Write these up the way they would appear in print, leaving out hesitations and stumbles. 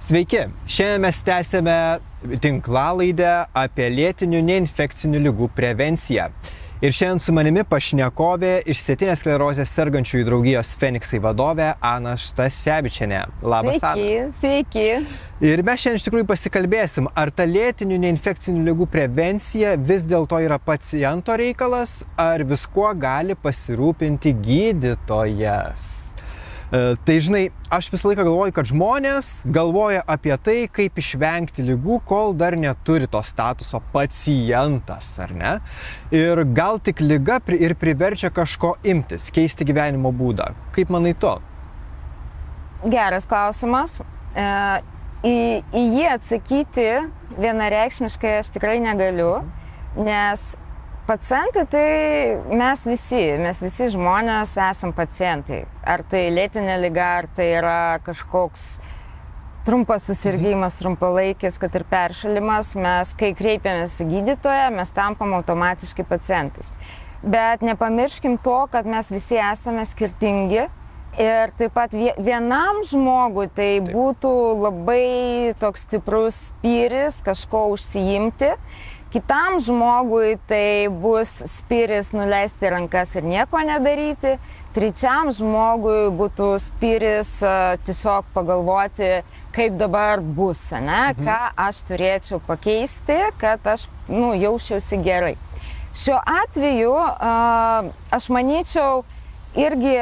Sveiki, šiandien mes tęsėme tinklalaidę apie lėtinių neinfekcinių ligų prevenciją. Ir šiandien su manimi pašnekovė išsėtinės sklerozės sergančiųjų draugijos Feniksai vadovė Ana Stasevičienė. Labas, Ana. Sveiki. Ir mes šiandien iš tikrųjų pasikalbėsim, ar ta lėtinių neinfekcinių ligų prevencija vis dėlto yra paciento reikalas, ar viskuo gali pasirūpinti gydytojas. Tai žinai, aš visą laiką galvoju, kad žmonės galvoja apie tai, kaip išvengti ligų, kol dar neturi to statuso pacientas, ar ne? Ir gal tik liga ir priverčia kažko imtis, keisti gyvenimo būdą. Kaip manai tu? Geras klausimas. Į jį atsakyti vienareikšmiškai aš tikrai negaliu, nes pacientai tai mes visi žmonės esam pacientai. Ar tai lėtinė liga, ar tai yra kažkoks trumpas susirgimas, trumpalaikis, kad ir peršalimas, mes kai kreipiamės į gydytoją, mes tampam automatiškai pacientais. Bet nepamirškim to, kad mes visi esame skirtingi ir taip pat vienam žmogui tai būtų labai toks stiprus spyris kažko užsiimti. Kitam žmogui tai bus spyris nuleisti rankas ir nieko nedaryti. Trečiam žmogui būtų spyris tiesiog pagalvoti, kaip dabar bus, ne? Ką aš turėčiau pakeisti, kad aš jausčiausi gerai. Šiuo atveju aš manyčiau irgi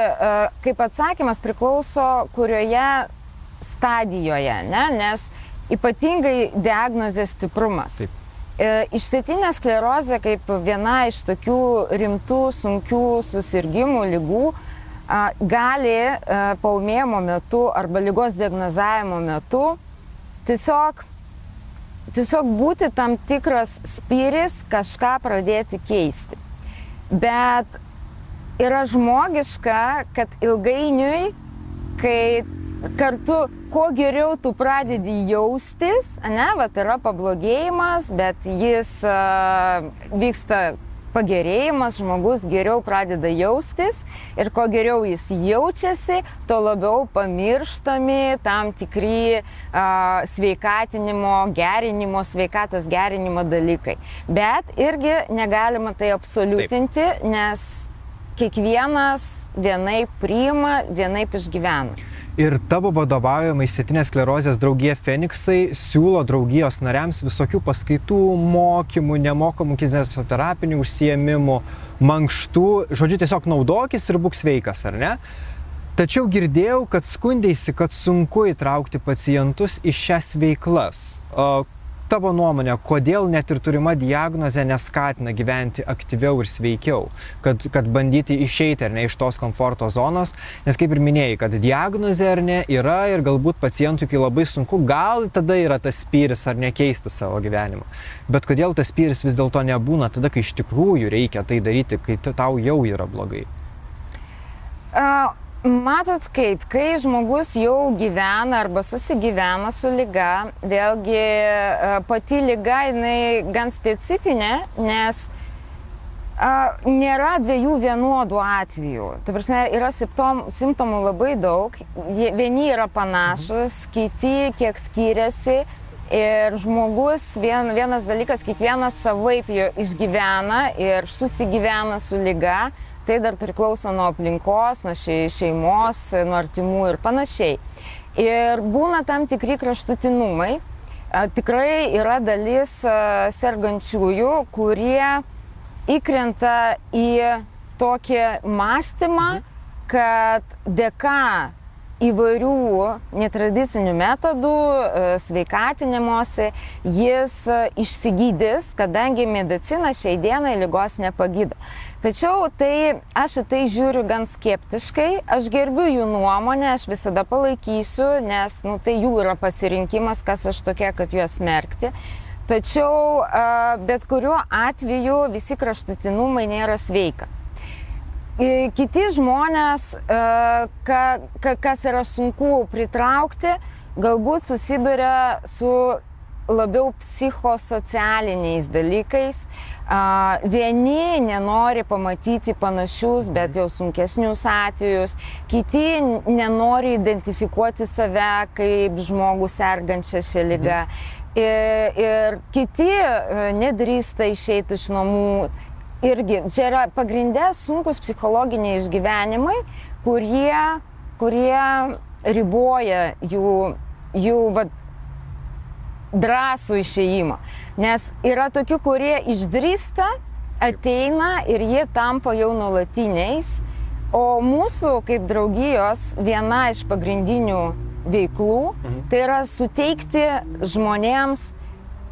kaip atsakymas priklauso, kurioje stadijoje, ne? Nes ypatingai diagnozės stiprumas. Taip. Išsėtinė sklerozė kaip viena iš tokių rimtų, sunkių susirgimų ligų gali paūmėjimo metu arba ligos diagnozavimo metu tiesiog būti tam tikras spyris kažką pradėti keisti. Bet yra žmogiška, kad ilgainiui, kai kartu kuo geriau tu pradedi jaustis, yra pablogėjimas, bet jis vyksta pagerėjimas, žmogus geriau pradeda jaustis ir kuo geriau jis jaučiasi, tuo labiau pamirštami tam tikri sveikatinimo, gerinimo, sveikatos gerinimo dalykai. Bet irgi negalima tai absoliutinti, nes kiekvienas vienaip priima, vienaip išgyvena. Ir tavo vadovaujama išsėtinės sklerozės draugija Feniksai siūlo draugijos nariams visokių paskaitų, mokymų, nemokamų kineziterapinių užsiėmimų, mankštų. Žodžiu, tiesiog naudokis ir būk sveikas, ar ne? Tačiau girdėjau, kad skundėsi, kad sunku įtraukti pacientus į šias veiklas. Tavo nuomonė, kodėl net ir turima diagnozė neskatina gyventi aktyviau ir sveikiau, kad bandyti išeiti ar ne iš tos komforto zonos, nes kaip ir minėjai, kad diagnozė ar ne yra ir galbūt pacientui, kai labai sunku, gal tada yra tas spyris ar nekeisti savo gyvenimą. Bet kodėl tas spyris vis dėlto nebūna tada, kai iš tikrųjų reikia tai daryti, kai tau jau yra blogai? Matot kaip, kai žmogus jau gyvena arba susigyvena su liga, vėlgi pati liga jinai gan specifinė, nes nėra dviejų vienodų atvejų. Tai prasme, yra simptomų labai daug, vieni yra panašus, kiti kiek skiriasi ir žmogus, vienas dalykas, kiekvienas savaip išgyvena ir susigyvena su liga. Tai dar priklauso nuo aplinkos, nuo šeimos, nuo artimų ir panašiai. Ir būna tam tikri kraštutinumai. Tikrai yra dalis sergančiųjų, kurie įkrenta į tokį mąstymą, kad dėka įvairių netradicinių metodų, sveikatinimuose, jis išsigydys, kadangi medicina šiai dienai ligos nepagydo. Tačiau aš į tai žiūriu gan skeptiškai, aš gerbiu jų nuomonę, aš visada palaikysiu, nes tai jų yra pasirinkimas, kas aš tokia, kad juos smerkti. Tačiau bet kuriuo atveju visi kraštutinumai nėra sveika. Kiti žmonės, kas yra sunku pritraukti, galbūt susiduria su labiau psichosocialiniais dalykais. Vieni nenori pamatyti panašius, bet jau sunkesnius atvejus, kiti nenori identifikuoti save kaip žmogų sergančią šią ligą. Ir kiti nedrįsta išeiti iš namų. Irgi, čia yra pagrindė sunkus psichologiniai išgyvenimai, kurie riboja jų drąsų išėjimą. Nes yra tokių, kurie išdrįsta, ateina ir jie tampa jau nuolatiniais, o mūsų kaip draugijos viena iš pagrindinių veiklų tai yra suteikti žmonėms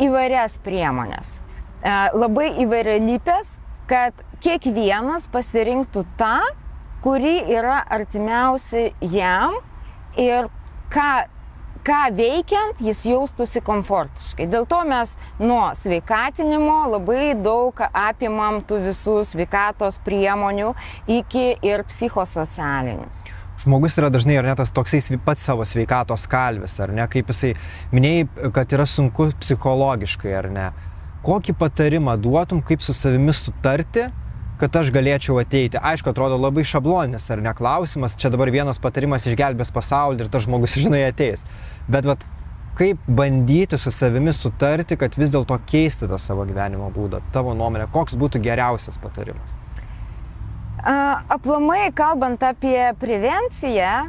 įvairias priemonės. Labai įvairialypės, kad kiekvienas pasirinktų tą, kuri yra artimiausia jam ir ką veikiant jis jaustųsi komfortiškai. Dėl to mes nuo sveikatinimo labai daug apimam tų visų sveikatos priemonių iki ir psichosocialinių. Žmogus yra dažnai, ar ne, tas toksai pats savo sveikatos kalvis, ar ne, kaip jisai minėjai, kad yra sunku psichologiškai, ar ne. Kokį patarimą duotum, kaip su savimi sutarti, kad aš galėčiau ateiti? Aišku, atrodo labai šabloninis, ar ne, klausimas, čia dabar vienas patarimas išgelbės pasaulį ir tas žmogus, žinai, ateis. Bet kaip bandyti su savimi sutarti, kad vis dėlto keisti tą savo gyvenimo būdą, tavo nuomonė, koks būtų geriausias patarimas? Aplamai, kalbant apie prevenciją,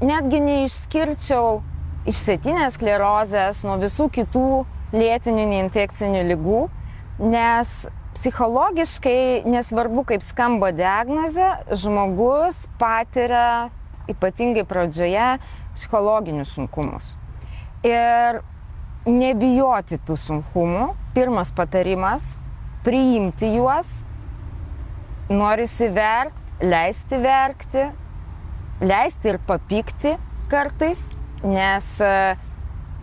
netgi neišskirčiau išsėtinės sklerozės nuo visų kitų lėtinių neinfekcinių ligų, nes psichologiškai, nesvarbu kaip skamba diagnozė, žmogus patiria ypatingai pradžioje psichologinius sunkumus. Ir nebijoti tų sunkumų, pirmas patarimas, priimti juos, norisi verkti, leisti ir papykti kartais, nes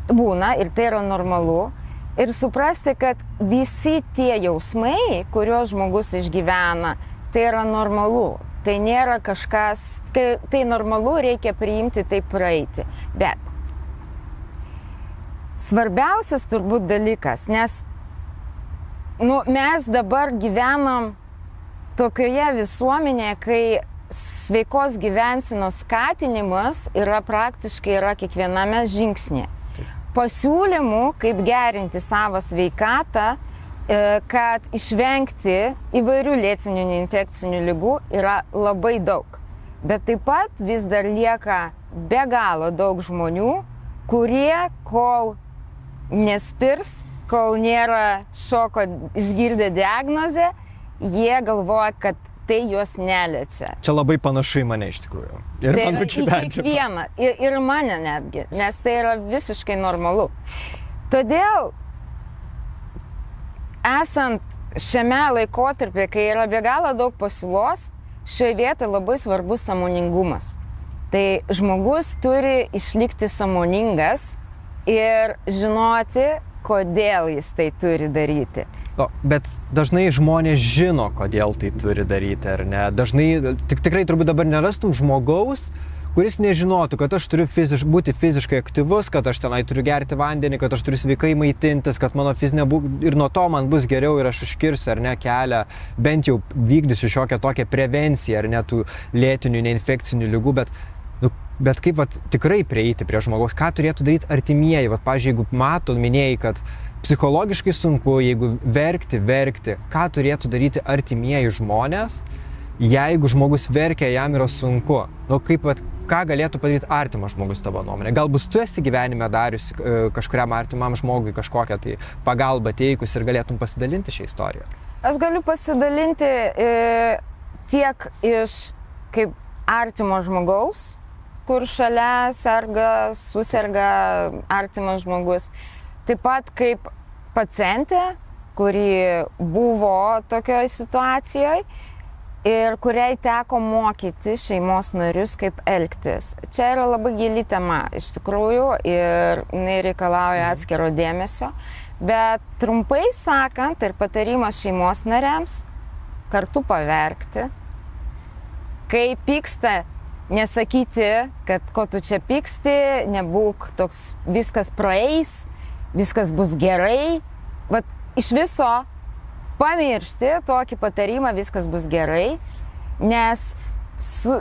būna ir tai yra normalu. Ir suprasti, kad visi tie jausmai, kuriuos žmogus išgyvena, tai yra normalu. Tai nėra kažkas, tai normalu, reikia priimti, tai praeiti. Bet svarbiausias turbūt dalykas, nes mes dabar gyvenam tokioje visuomenėje, kai sveikos gyvensenos skatinimas yra praktiškai kiekviename žingsnėje. Pasiūlymų, kaip gerinti savo sveikatą, kad išvengti įvairių lėtinių neinfekcinių ligų yra labai daug. Bet taip pat vis dar lieka be galo daug žmonių, kurie kol nespirs, kol nėra šoko išgirdę diagnozę, jie galvoja, kad tai juos neliečia. Čia labai panašu į mane iš tikrųjų. Ir tai mano gyvenimą. Kiekvieną, ir mane netgi, nes tai yra visiškai normalu. Todėl, esant šiame laikotarpyje, kai yra be galo daug pasiūlos, šioje vietoje labai svarbus sąmoningumas. Tai žmogus turi išlikti sąmoningas ir žinoti, kodėl jis tai turi daryti. Bet dažnai žmonės žino, kodėl tai turi daryti, ar ne? Dažnai, tikrai turbūt dabar nerastum žmogaus, kuris nežinotų, kad aš turiu būti fiziškai aktyvus, kad aš tenai turiu gerti vandenį, kad aš turiu sveikai maitintis, kad mano fizinė ir nuo to man bus geriau ir aš užkirsiu, ar ne, kelią, bent jau vykdysiu šiokią tokią prevenciją, ar ne, tų lėtinių neinfekcinių ligų, bet kaip tikrai prieiti prie žmogaus, ką turėtų daryti artimieji, pavyzdžiui, jeigu minėjai, kad psichologiškai sunku, jeigu verkti, ką turėtų daryti artimieji žmonės, jeigu žmogus verkia, jam yra sunku. Ką galėtų padaryti artimas žmogus tavo nuomonė? Galbūt tu esi gyvenime dariusi kažkuriam artimam žmogui kažkokią tai pagalbą teikus ir galėtum pasidalinti šią istoriją? Aš galiu pasidalinti tiek iš kaip artimo žmogaus, kur šalia suserga artimas žmogus. Taip pat kaip pacientė, kuri buvo tokioje situacijoje ir kuriai teko mokyti šeimos narius, kaip elgtis. Čia yra labai gili tema iš tikrųjų ir jinai reikalauja atskiro dėmesio, bet trumpai sakant ir patarimas šeimos nariams kartu paverkti, kai pyksta, nesakyti, kad ko tu čia pyksti, nebūk toks, viskas praeis. viskas bus gerai. Vat iš viso pamiršti tokį patarimą, viskas bus gerai, nes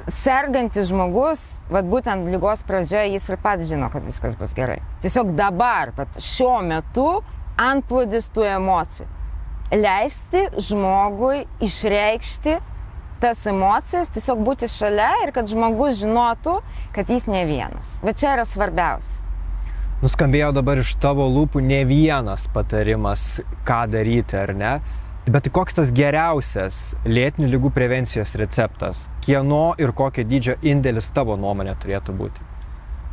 sergantis žmogus, vat būtent ligos pradžioje, jis ir pats žino, kad viskas bus gerai. Tiesiog dabar, vat šiuo metu, antplūdis tų emocijų. Leisti žmogui išreikšti tas emocijas, tiesiog būti šalia ir kad žmogus žinotų, kad jis ne vienas. Bet čia yra svarbiausia. Nuskambėjo dabar iš tavo lūpų ne vienas patarimas, ką daryti, ar ne? Bet tai koks tas geriausias lėtinių ligų prevencijos receptas? Kieno ir kokio dydžio indėlis tavo nuomonė turėtų būti?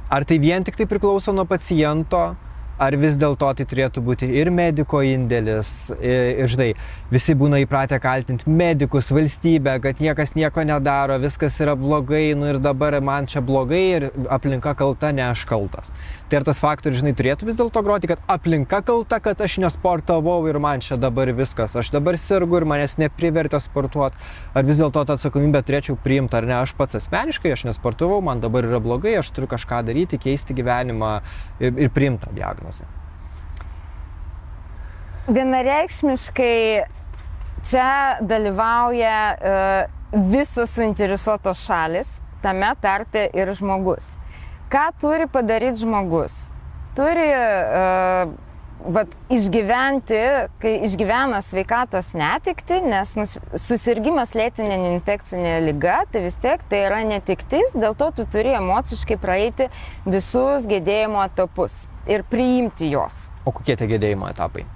Ar tai vien tik tai priklauso nuo paciento? Ar vis dėlto tai turėtų būti ir mediko indėlis? Ir žinai, visi būna įpratę kaltinti medikus, valstybę, kad niekas nieko nedaro, viskas yra blogai, nu ir dabar man čia blogai ir aplinka kalta, ne aš kaltas. Tai ar tas faktorius, žinai, turėtų vis dėlto groti, kad aplinka kalta, kad aš nesportavau ir man čia dabar viskas, aš dabar sirgu ir manęs neprivertė sportuoti. Ar vis dėlto tą atsakomybę turėčiau priimti, ar ne, aš pats asmeniškai, aš nesportavau, man dabar yra blogai, aš turiu kažką daryti, keisti gyvenimą ir priimti tą diagnozę. Vienareikšmiškai čia dalyvauja visos suinteresuotos šalis, tame tarpe ir žmogus. Ką turi padaryti žmogus? Turi išgyventi, kai išgyvena sveikatos netekti, nes susirgimas lėtinė infekcinė liga, tai vis tiek tai yra netektis, dėl to tu turi emociškai praeiti visus gedėjimo etapus ir priimti juos. O kokie tie gedėjimo etapai?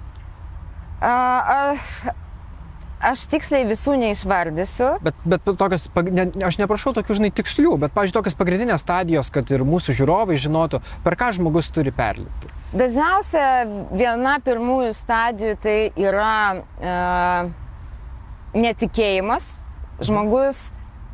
Aš tiksliai visų neišvardysiu. Bet tokios, aš neprašau tokių, žinai, tikslių, bet, pavyzdžiui, tokios pagrindinės stadijos, kad ir mūsų žiūrovai žinotų, per ką žmogus turi perlipti. Dažniausia viena pirmųjų stadijų tai yra netikėjimas. Žmogus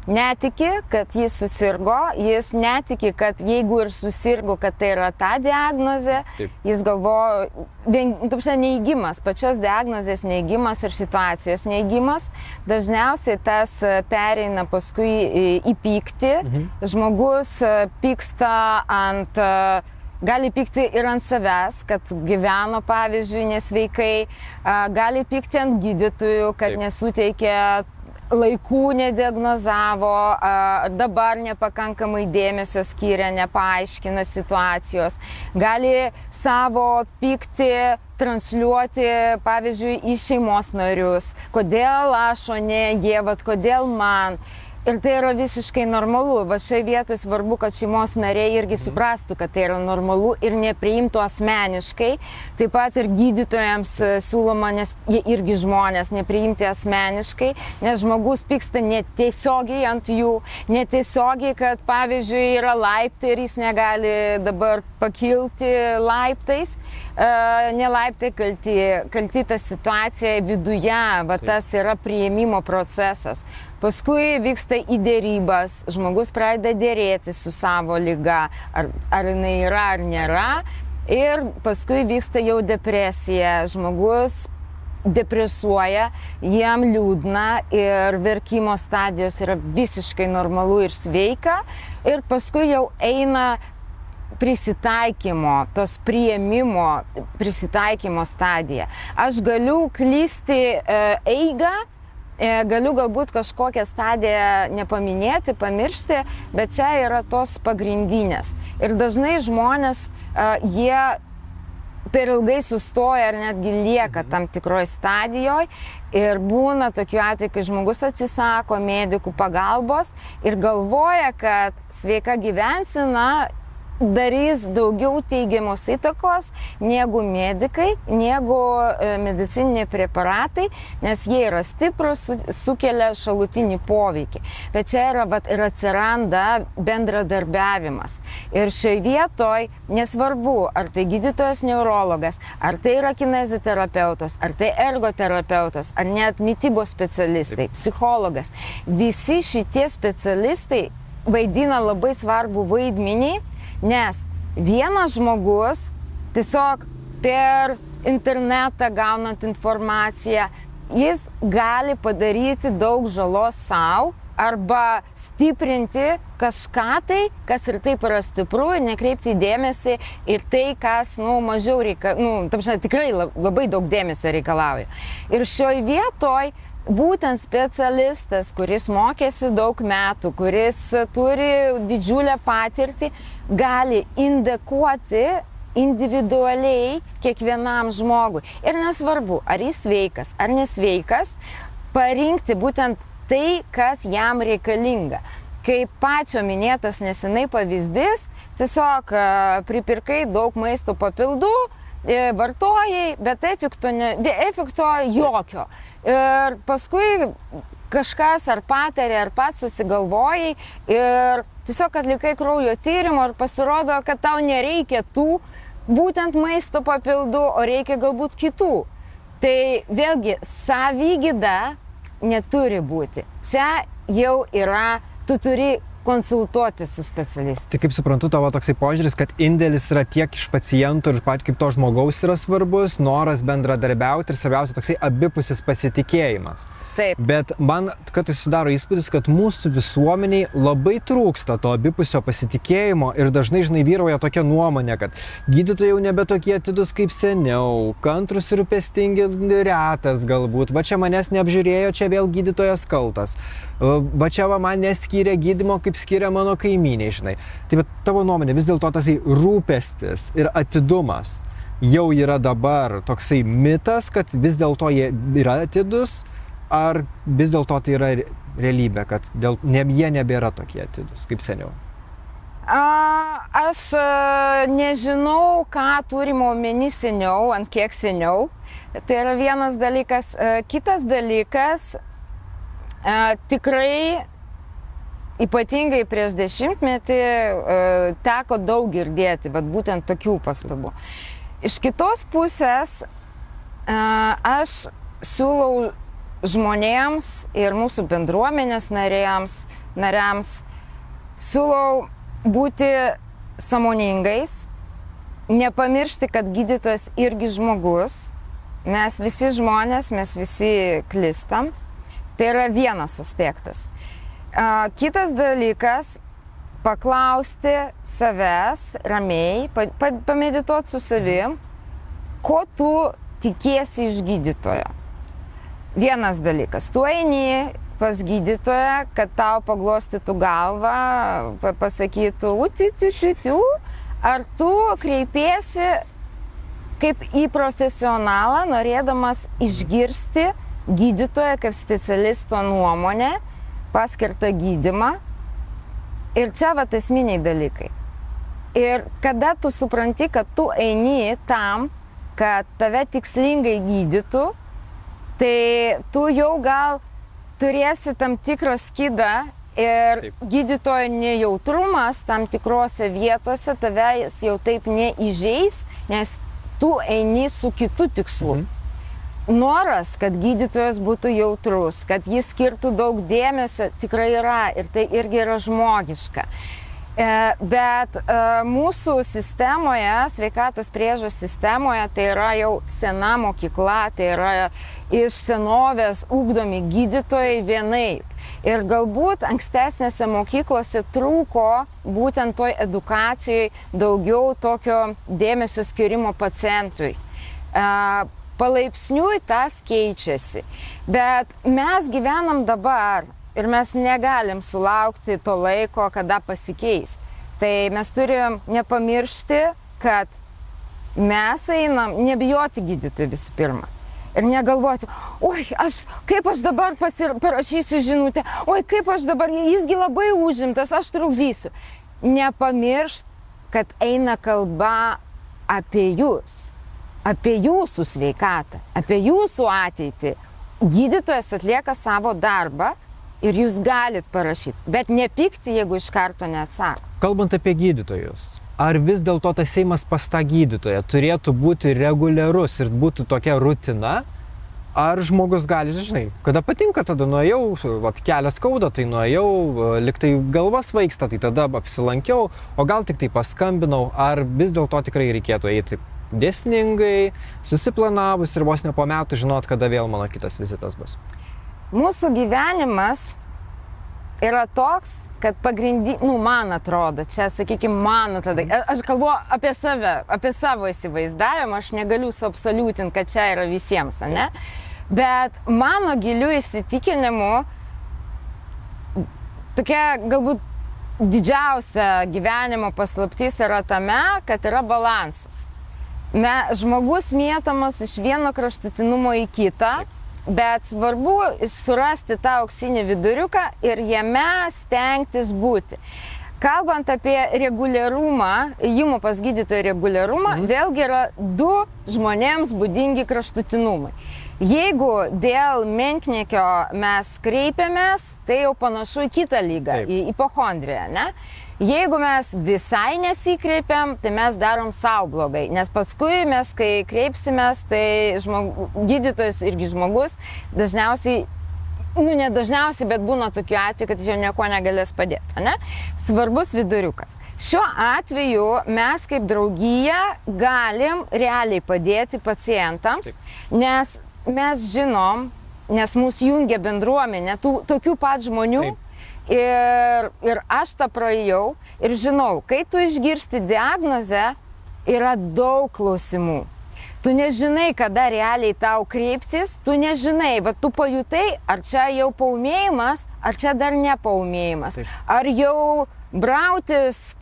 netiki, kad jis susirgo, jis netiki, kad jeigu ir susirgo, kad tai yra ta diagnozė. Taip. Jis galvoja, neįgymas, pačios diagnozės neįgymas ir situacijos neįgymas. Dažniausiai tas pereina paskui į pyktį. Žmogus pyksta gali pykti ir ant savęs, kad gyveno, pavyzdžiui, nesveikai. Gali pykti ant gydytojų, kad nesuteikė laikų, nediagnozavo, dabar nepakankamai dėmesio skiria, nepaaiškina situacijos. Gali savo pyktį transliuoti, pavyzdžiui, į šeimos narius. Kodėl aš, o ne jie, kodėl man? Ir tai yra visiškai normalu. Va šioje vietoje svarbu, kad šeimos nariai irgi suprastų, kad tai yra normalu ir nepriimtų asmeniškai. Taip pat ir gydytojams siūloma, nes jie irgi žmonės, nepriimti asmeniškai, nes žmogus pyksta netiesiogiai ant jų, netiesiogiai, kad pavyzdžiui yra laiptai ir jis negali dabar pakilti laiptais. Ne laiptai kalti ta situacija viduje, va tas yra priėmimo procesas. Paskui vyksta į dėrybas, žmogus pradeda dėrėti su savo liga, ar jinai yra ar nėra, ir paskui vyksta jau depresija, žmogus depresuoja, jam liūdna ir verkimo stadijos yra visiškai normalu ir sveika, ir paskui jau eina prisitaikymo, tos priėmimo, prisitaikymo stadija. Aš galiu klysti eigą, galiu galbūt kažkokią stadiją nepaminėti, pamiršti, bet čia yra tos pagrindinės. Ir dažnai žmonės, jie per ilgai sustoja ar netgi lieka tam tikroje stadijoje ir būna tokiu atveju, kai žmogus atsisako medikų pagalbos ir galvoja, kad sveika gyvensena darys daugiau teigiamos įtakos negu medikai, negu medicininiai preparatai, nes jie yra stiprus, sukelia šalutinį poveikį. Bet čia yra ir atsiranda bendradarbiavimas. Ir šioje vietoje nesvarbu, ar tai gydytojas neurologas, ar tai yra kineziterapeutas, ar tai ergoterapeutas, ar net mitybos specialistai, psichologas. Visi šitie specialistai vaidina labai svarbų vaidmenį, nes vienas žmogus tiesiog per internetą gaunant informaciją, jis gali padaryti daug žalos sau arba stiprinti kažką tai, kas ir taip yra stipru, ir nekreipti dėmesį ir tai, kas, mažiau tikrai labai daug dėmesio reikalauja. Ir šioj vietoj būtent specialistas, kuris mokėsi daug metų, kuris turi didžiulę patirtį, gali indikuoti individualiai kiekvienam žmogui. Ir nesvarbu, ar jis sveikas, ar nesveikas, parinkti būtent tai, kas jam reikalinga. Kaip pačio minėtas nesenai pavyzdys, tiesiog pripirkai daug maisto papildų, vartojai, bet efekto jokio. Ir paskui kažkas ar patarė, ar pats susigalvojai ir tiesiog atlikai kraujo tyrimą ir pasirodo, kad tau nereikia tų būtent maisto papildų, o reikia galbūt kitų. Tai vėlgi savigyda neturi būti. Čia jau yra, tu turi konsultuoti su specialistais. Tai kaip suprantu, tavo toksai požiūris, kad indėlis yra tiek iš pacientų ir pat kaip to žmogaus yra svarbus, noras bendradarbiauti ir svarbiausia toksai abipusis pasitikėjimas. Taip. Bet man kartais susidaro įspūdis, kad mūsų visuomeniai labai trūksta to abipusio pasitikėjimo ir dažnai, vyrauja tokia nuomonė, kad gydytojai jau nebe tokie atidūs kaip seniau, kantrus ir rūpestingi retas galbūt, va čia manęs neapžiūrėjo, čia vėl gydytojas kaltas, va čia man neskyrė gydymo, kaip skiria mano kaimynė, Tai bet tavo nuomonė, vis dėlto tas rūpestis ir atidumas jau yra dabar toksai mitas, kad vis dėlto jie yra atidus, ar vis dėlto tai yra realybė, kad jie nebėra tokie atidus kaip seniau? Aš nežinau, ką turime omeny seniau, ant kiek seniau. Tai yra vienas dalykas. Kitas dalykas, tikrai ypatingai prieš 10-metį teko daug girdėti, būtent tokių pastabų. Iš kitos pusės, aš siūlau žmonėms ir mūsų bendruomenės nariams siūlau būti sąmoningais, nepamiršti, kad gydytojas irgi žmogus, mes visi žmonės, mes visi klystam. Tai yra vienas aspektas. Kitas dalykas, paklausti savęs ramiai, pamedituoti su savim, ko tu tikiesi iš gydytojo. Vienas dalykas, tu eini pas gydytoją, kad tau paglostytų galvą, pasakytų ar tu kreipiesi kaip į profesionalą, norėdamas išgirsti gydytoją kaip specialisto nuomonę, paskirtą gydymą. Ir čia esminiai dalykai. Ir kada tu supranti, kad tu eini tam, kad tave tikslingai gydytų, tai tu jau gal turėsi tam tikrą skydą ir gydytojo nejautrumas tam tikrose vietose tavęs jau taip neįžeis, nes tu eini su kitu tikslu. Noras, kad gydytojas būtų jautrus, kad jis skirtų daug dėmesio, tikrai yra ir tai irgi yra žmogiška. Bet mūsų sistemoje, sveikatos priežiūros sistemoje, tai yra jau sena mokykla, tai yra iš senovės ugdomi gydytojai vienaip. Ir galbūt ankstesnėse mokyklose trūko būtent toj edukacijai daugiau tokio dėmesio skirimo pacientui. Palaipsniui tas keičiasi, bet mes gyvenam dabar. Ir mes negalim sulaukti to laiko, kada pasikeis. Tai mes turim nepamiršti, kad mes einam, nebijoti gydytojų visų pirma. Ir negalvoti, kaip aš dabar parašysiu žinutę, kaip aš dabar, jisgi labai užimtas, aš trukdysiu. Nepamiršt, kad eina kalba apie jūs, apie jūsų sveikatą, apie jūsų ateitį. Gydytojas atlieka savo darbą, ir jūs galit parašyti, bet nepykti, jeigu iš karto neatsako. Kalbant apie gydytojus, ar vis dėlto tas ėjimas pas tą gydytoją turėtų būti reguliarus ir būtų tokia rutina, ar žmogus gali, kada patinka, tada nuėjau, kelias skauda, tai nuėjau, liktai galva svaigsta, tai tada apsilankiau, o gal tik tai paskambinau, ar vis dėlto tikrai reikėtų eiti dėsningai, susiplanavus ir vos ne po metų žinot, kada vėl mano kitas vizitas bus. Mūsų gyvenimas yra toks, kad man atrodo, čia, sakykime, mano tada, aš kalbu apie save, apie savo įsivaizdavimą, aš negaliu suabsoliutinti, kad čia yra visiems, ne? Bet mano giliu įsitikinimu, tokia galbūt didžiausia gyvenimo paslaptis yra tame, kad yra balansas. Žmogus mėtamas iš vieno kraštutinumo į kitą, bet svarbu surasti tą auksinį viduriuką ir jame stengtis būti. Kalbant apie reguliarumą, ėjimo pas gydytoją reguliarumą, vėlgi yra du žmonėms būdingi kraštutinumai. Jeigu dėl menkniekio mes kreipiamės, tai jau panašu į kitą lygą, į hipochondriją, ne? Jeigu mes visai nesikreipiam, tai mes darom savo blogai, nes paskui mes, kai kreipsimės, tai gydytojas irgi žmogus dažniausiai, ne dažniausiai, bet būna tokiu atveju, kad jis jau nieko negalės padėti, ne? Svarbus viduriukas. Šiuo atveju mes kaip draugija galim realiai padėti pacientams, nes mes žinom, nes mūsų jungia bendruomenė, tokių pat žmonių. Ir aš tą praėjau ir žinau, kai tu išgirsti diagnozę, yra daug klausimų. Tu nežinai, kada realiai tau kreiptis, tu nežinai, bet tu pajutai, ar čia jau paūmėjimas, ar čia dar ne paūmėjimas, ar jau brautis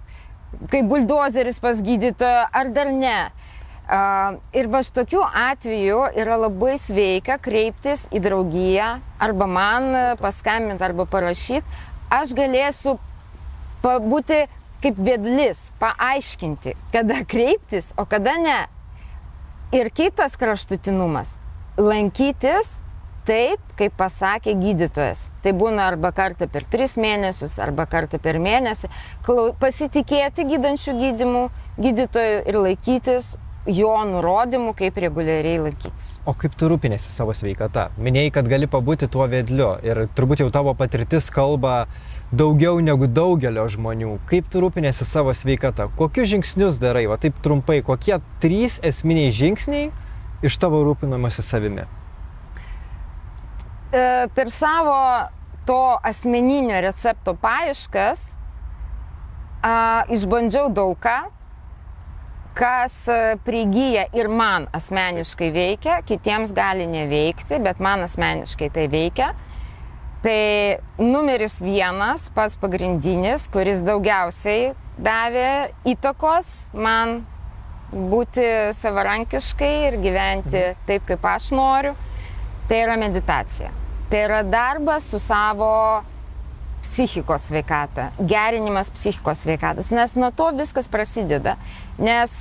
kaip buldozeris pas gydytoją, ar dar ne. Ir va štokiu atveju yra labai sveika kreiptis į draugiją, arba man paskambinti, arba parašyti. Aš galėsiu būti kaip vedlis, paaiškinti, kada kreiptis, o kada ne. Ir kitas kraštutinumas – lankytis taip, kaip pasakė gydytojas. Tai būna arba kartą per 3 mėnesius, arba kartą per mėnesį. Pasitikėti gydančių gydytojų ir laikytis jo nurodymų, kaip reguliariai laikytis. O kaip tu rūpinėsi savo sveikata? Minėjai, kad gali pabūti tuo vedliu ir turbūt jau tavo patirtis kalba daugiau negu daugelio žmonių. Kaip tu rūpinėsi savo sveikata? Kokius žingsnius darai? Va taip trumpai, kokie 3 esminiai žingsniai iš tavo rūpinamasi savimi? Per savo to asmeninio recepto paieškas išbandžiau daug ką, kas prigyja ir man asmeniškai veikia, kitiems gali neveikti, bet man asmeniškai tai veikia. Tai numeris 1, pats pagrindinis, kuris daugiausiai davė įtakos man būti savarankiškai ir gyventi taip, kaip aš noriu, tai yra meditacija. Tai yra darbas su savo psichikos sveikata, gerinimas psichikos sveikatos, nes nuo to viskas prasideda. Nes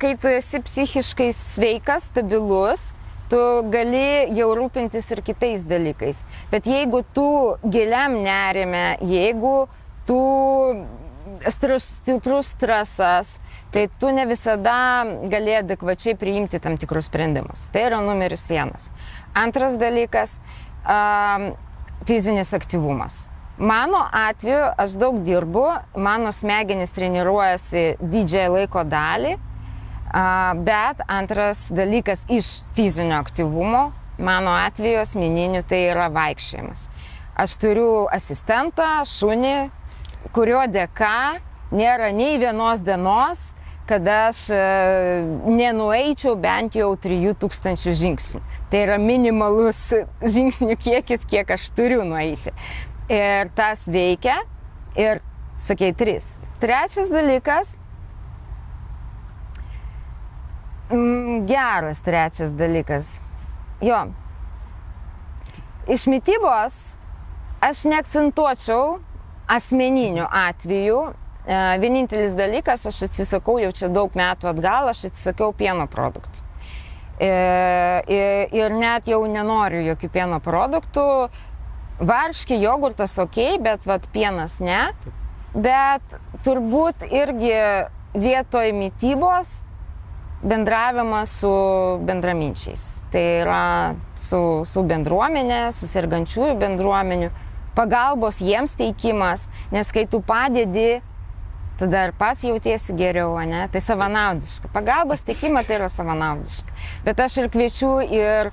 kai tu esi psichiškai sveikas, stabilus, tu gali jau rūpintis ir kitais dalykais. Bet jeigu tu giliam nerime, jeigu tu stiprus stresas, tai tu ne visada gali adekvačiai priimti tam tikrus sprendimus. Tai yra numeris 1. Antras dalykas – fizinis aktyvumas. Mano atveju aš daug dirbu, mano smegenys treniruojasi didžiąją laiko dalį, bet antras dalykas iš fizinio aktyvumo, mano atveju asmeniniu, tai yra vaikščiojimas. Aš turiu asistentą, šunį, kurio dėka nėra nei vienos dienos, kada aš nenueičiau bent jau 3000 žingsnių. Tai yra minimalus žingsnių kiekis, kiek aš turiu nueiti. Ir tas veikia. Ir, sakei, 3. Trečias dalykas, geras trečias dalykas. Jo, iš mitybos aš neakcentuočiau asmeniniu atveju. Vienintelis dalykas, aš atsisakau jau čia daug metų atgal, aš atsisakiau pieno produktų. Ir net jau nenoriu jokių pieno produktų. Varškė, jogurtas ok, bet pienas ne. Bet turbūt irgi vietoj mitybos bendravimas su bendraminčiais. Tai yra su bendruomenė, su sergančiųjų bendruomenių, pagalbos jiems teikimas, nes kai tu padedi, tada ir pats jautiesi geriau, ne? Tai savanaudiška. Pagalbos teikimą tai yra savanaudiška. Bet aš ir kviečiu ir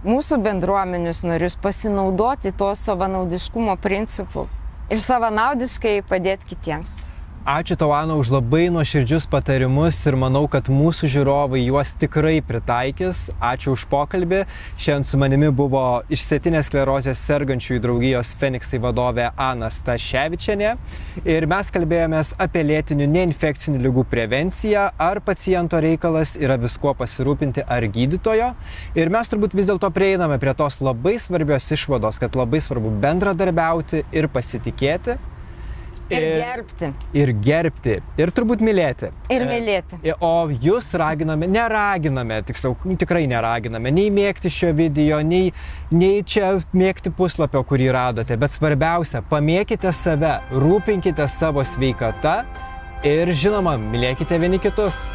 mūsų bendruomenės narius pasinaudoti to savanaudiškumo principu ir savanaudiškai padėti kitiems. Ačiū tau, Ana, už labai nuoširdžius patarimus ir manau, kad mūsų žiūrovai juos tikrai pritaikys. Ačiū už pokalbį. Šiandien su manimi buvo išsėtinės sklerozės sergančiųjų draugijos Feniksai vadovė Ana Staševičienė. Ir mes kalbėjomės apie lėtinių neinfekcinių ligų prevenciją, ar paciento reikalas yra viskuo pasirūpinti, ar gydytojo. Ir mes turbūt vis dėlto prieiname prie tos labai svarbios išvados, kad labai svarbu bendradarbiauti ir pasitikėti. Ir gerbti. Ir turbūt mylėti. Ir mylėti. O jūs neraginame, tiksliau, tikrai neraginame, nei mėgti šio video, nei čia mėgti puslapio, kurį radote. Bet svarbiausia, pamėkite save, rūpinkite savo sveikata ir žinoma, mylėkite vieni kitus.